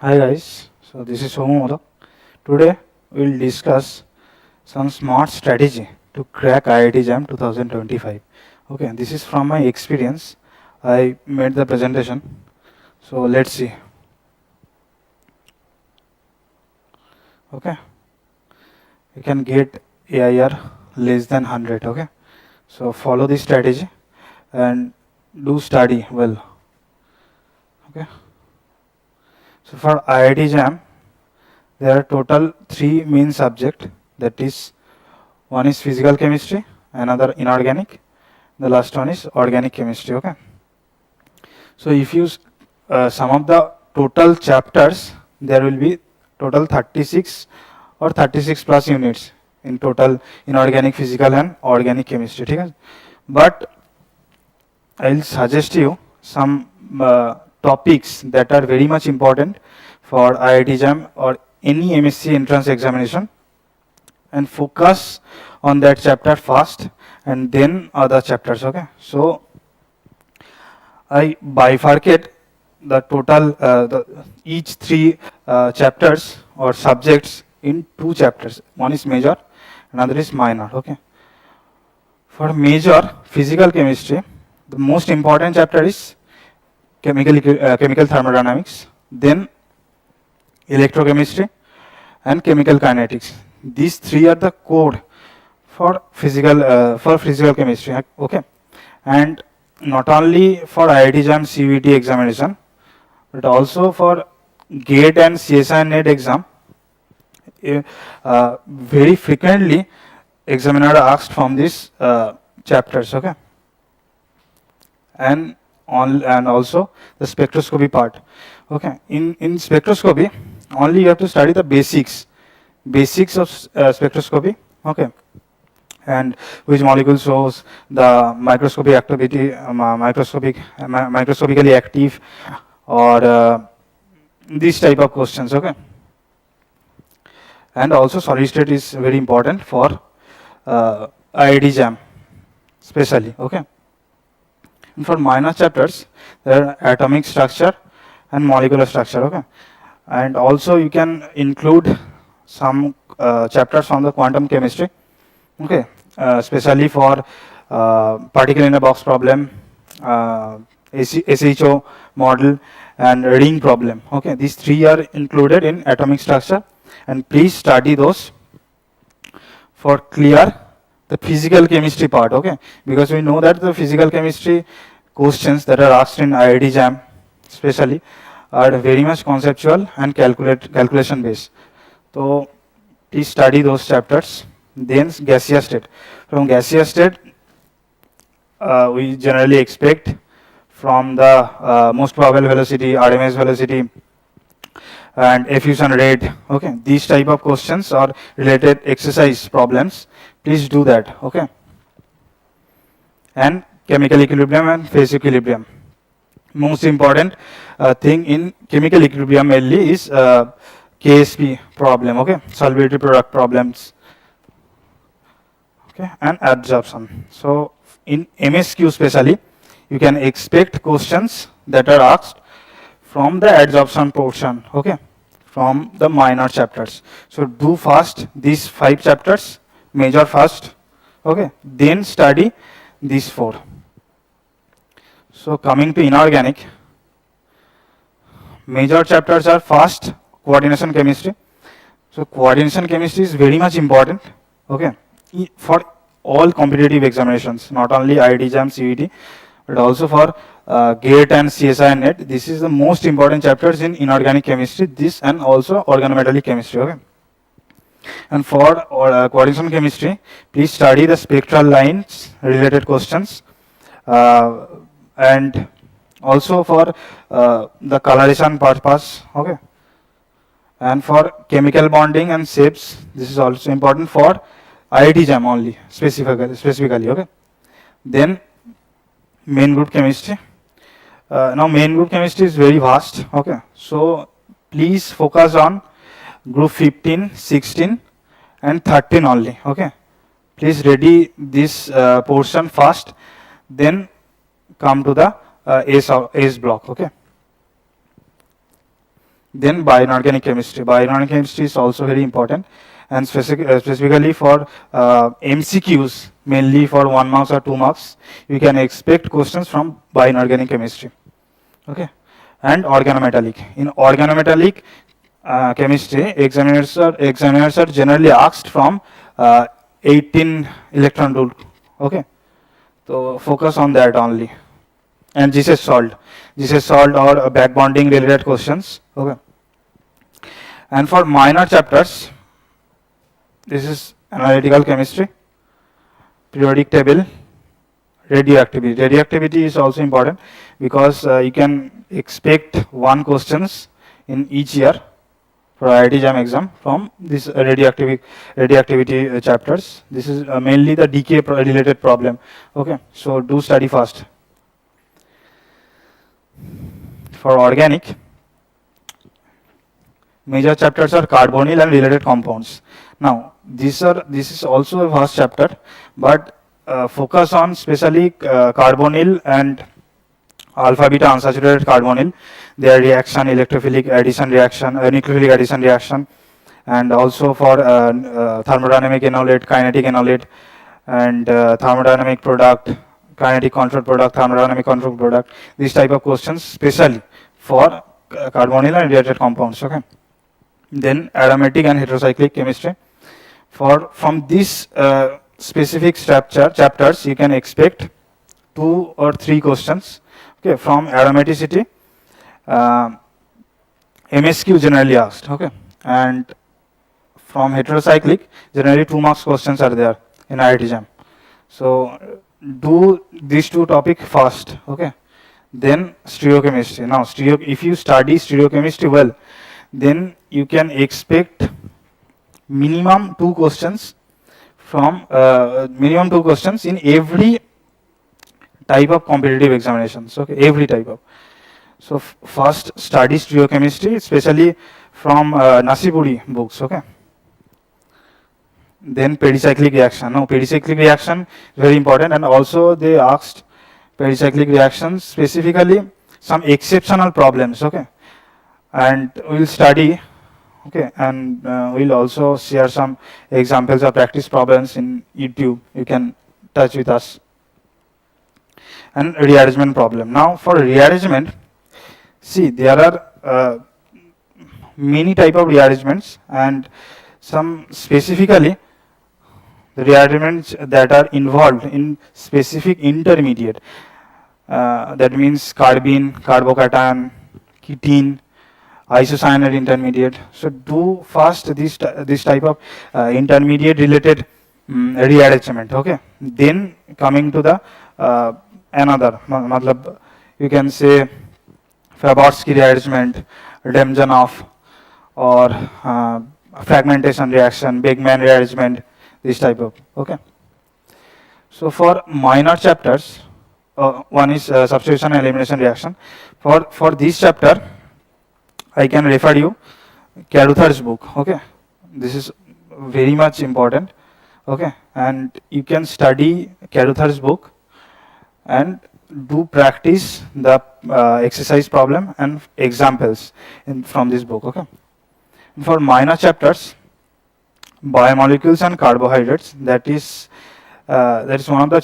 Hi guys, so this is Somu. Today we will discuss some smart strategy to crack IIT-JAM 2025. Okay, this is from my experience. I made the presentation. So let's see. Okay, you can get AIR less than 100. Okay, so follow this strategy and do study well. Okay, so for IIT-JAM, there are total 3 main subjects, that is, one is physical chemistry, another inorganic, the last one is organic chemistry. Okay, so if you sum up the total chapters, there will be total 36 or 36 plus units in total inorganic, physical and organic chemistry. ठीक है? But I will suggest you some topics that are very much important for IIT-JAM or any MSc entrance examination, and focus on that chapter first and then other chapters. Okay, so I bifurcate the total each 3 chapters or subjects in 2 chapters. One is major, another is minor. Okay, for major physical chemistry, the most important chapter is chemical thermodynamics, then electrochemistry and chemical kinetics. These 3 are the core for physical chemistry. Okay, and not only for IIT-JAM CVT examination, but also for GATE and CSI and NET exam. Very frequently, examiner asked from these chapters. Okay, and also the spectroscopy part. Okay, in spectroscopy, only you have to study the basics of spectroscopy. Okay, and which molecule shows the microscopic activity, microscopically active, or these type of questions. Okay, and also solid state is very important for IIT-JAM especially. Okay, and for minor chapters, there are atomic structure and molecular structure. Okay, and also you can include some chapters from the quantum chemistry. Okay, especially for particle in a box problem, SHO model and ring problem. Okay, these 3 are included in atomic structure, and please study those for clear the physical chemistry part. Okay, because we know that the physical chemistry questions that are asked in IIT-JAM especially are very much conceptual and calculation based. So please study those chapters. Then gaseous state. From gaseous state, we generally expect from the most probable velocity, RMS velocity, and effusion rate. Okay, these type of questions or related exercise problems, please do that. Okay, and chemical equilibrium and phase equilibrium. Most important thing in chemical equilibrium mainly is KSP problem. Okay, solvability product problems. Okay, and adsorption. So in MSQ especially, you can expect questions that are asked from the adsorption portion. Okay, from the minor chapters. So do fast these 5 chapters, major first. Okay, then study these 4. So coming to inorganic, major chapters are first coordination chemistry. So coordination chemistry is very much important. Okay, for all competitive examinations, not only IIT-JAM CVT, but also for GATE and CSI and NET. This is the most important chapters in inorganic chemistry. This and also organometallic chemistry. Okay, and for coordination chemistry, please study the spectral lines related questions, and also for the coloration purpose. Okay, and for chemical bonding and shapes, this is also important for IIT-JAM only specifically. Okay, then main group chemistry. Now main group chemistry is very vast. Okay, so please focus on group 15, 16 and 13 only. Okay, please ready this portion first, then come to the S block. Okay, Then bioinorganic chemistry. Bioinorganic chemistry is also very important, and specifically for MCQs, mainly for 1 marks or 2 marks, you can expect questions from bioinorganic chemistry. Okay, and organometallic. In organometallic chemistry, examiners are generally asked from 18 electron rule. Okay, so focus on that only. And this is salt or back bonding related questions. Okay, and for minor chapters, this is analytical chemistry, periodic table, radioactivity. Radioactivity is also important because you can expect one questions in each year for IIT-JAM exam from this radioactivity chapters. This is mainly the decay related problem. Okay, so do study fast. For organic, major chapters are carbonyl and related compounds. Now, this is also a vast chapter, but focus on especially carbonyl and alpha beta unsaturated carbonyl, their reaction, electrophilic addition reaction, nucleophilic addition reaction, and also for thermodynamic enolate, kinetic enolate, and thermodynamic product, kinetic control product, thermodynamic control product. These type of questions, specially for carbonyl and related compounds. Okay. Then aromatic and heterocyclic chemistry. From these specific chapters, you can expect 2 or 3 questions. Okay, from aromaticity, MSQ generally asked. Okay, and from heterocyclic, generally 2 marks questions are there in IIT-JAM. So do these 2 topics fast. Okay, then stereochemistry. Now, if you study stereochemistry well, then you can expect minimum 2 questions from in every type of competitive examinations. Okay, every type of. So first study stereochemistry, especially from Nasipuri books. Okay. Then pericyclic reaction. Now, pericyclic reaction is very important, and also they asked pericyclic reactions, specifically some exceptional problems. Okay, and we'll study. Okay, and we'll also share some examples of practice problems in YouTube. You can touch with us. And rearrangement problem. Now, for rearrangement, see, there are many type of rearrangements, and some specifically the rearrangements that are involved in specific intermediate. That means carbene, carbocation, ketene, isocyanide intermediate. So do first this type of intermediate related rearrangement. Okay. Then coming to the another, matlab, you can say Faborsky rearrangement, Demjanov, or fragmentation reaction, Bigman rearrangement, this type of. Okay. So for minor chapters, one is substitution and elimination reaction. For this chapter, I can refer you Carruthers book. Okay, this is very much important. Okay, and you can study Carruthers book and do practice the exercise problem and examples from this book. Okay, for minor chapters, biomolecules and carbohydrates, that is one of the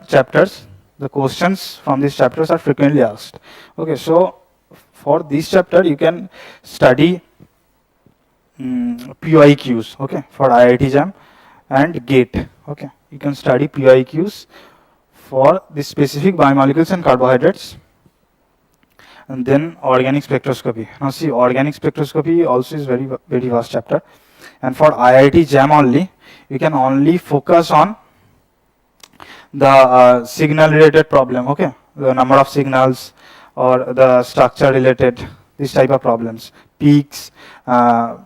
chapters. The questions from these chapters are frequently asked. Okay, so for this chapter you can study POIQs. Okay, for IIT-JAM and GATE. Okay, you can study POIQs for this specific biomolecules and carbohydrates. And then organic spectroscopy. Now see, organic spectroscopy also is very vast chapter, and for IIT-JAM only, you can only focus on the signal related problem. Okay, the number of signals or the structure related, this type of problems, peaks, doublet,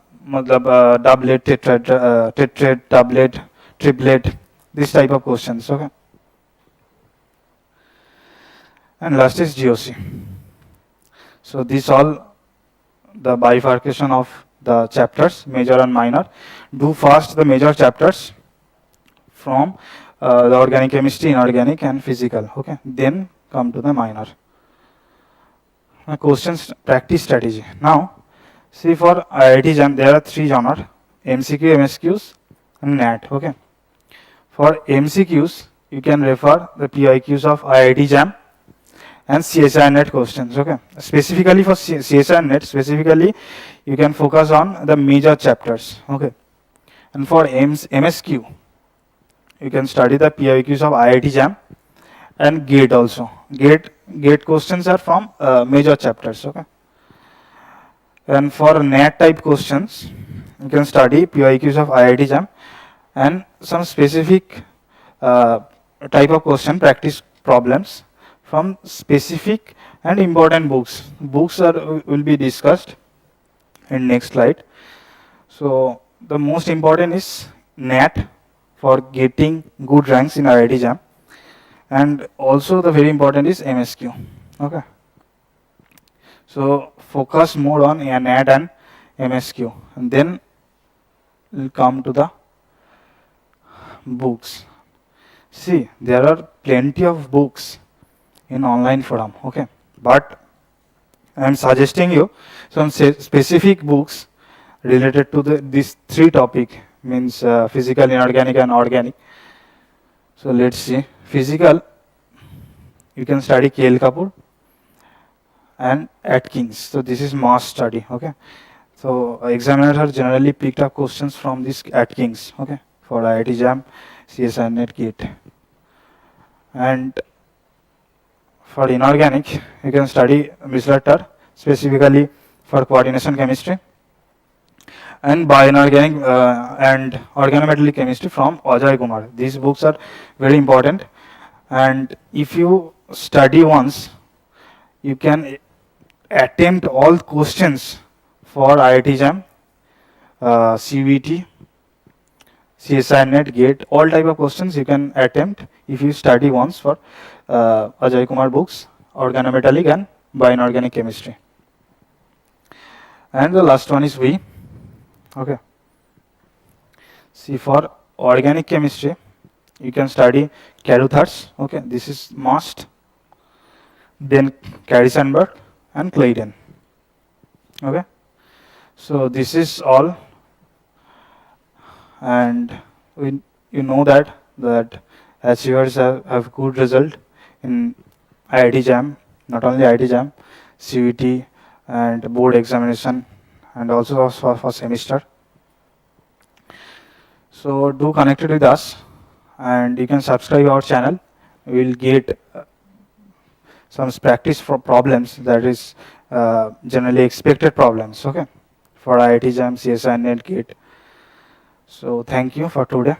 tetrad, doublet, triplet, this type of questions. Okay, and last is GOC. So these all the bifurcation of the chapters, major and minor. Do first the major chapters from the organic chemistry, inorganic and physical. Okay, then come to the minor. Questions, practice strategy. Now See, for IIT JAM there are three genres: MCQ, MSQs and NAT. Okay, for MCQs you can refer the PIQs of IIT JAM and CSIR net questions. Okay, specifically for CSIR net, specifically you can focus on the major chapters. Okay, and for MSQ you can study the PIQs of IIT JAM and GATE also. GATE questions are from major chapters. Okay, and for NAT type questions you can study PIQs of IIT JAM and some specific uh, type of question practice problems from specific and important books. Books are will be discussed in next slide. So the most important is NAT for getting good ranks in IIT JAM, and also the very important is MSQ. Okay, so focus more on NAT and MSQ, and then we'll come to the books. See, there are plenty of books in online forum. Okay, but I am suggesting you some specific books related to these three topic, means physical, inorganic and organic. So let's see. Physical, you can study KL Kapoor and Atkins. So this is must study. Okay, so examiners are generally picked up questions from this Atkins. Okay, for IIT JAM, CSIR net GATE. And for inorganic you can study Mislater, specifically for coordination chemistry, and bioinorganic and organometallic chemistry from Ajay Kumar. These books are very important, and if you study once, you can attempt all questions for IIT JAM, CVT, CSIR net, GATE, all type of questions you can attempt if you study once for Ajay Kumar books, organometallic and bioinorganic chemistry. And the last one is V. Okay. See, for organic chemistry, you can study Caruthers. Okay, this is must. Then Carisenberg and Clayton. Okay, so this is all, and you know that achievers have good result in IIT JAM, not only IIT JAM, CVT and board examination, and also for semester. So do connect with us, and you can subscribe our channel. We will get some practice for problems, that is generally expected problems. Okay, for IIT JAM, CSIR net, GATE. So thank you for today.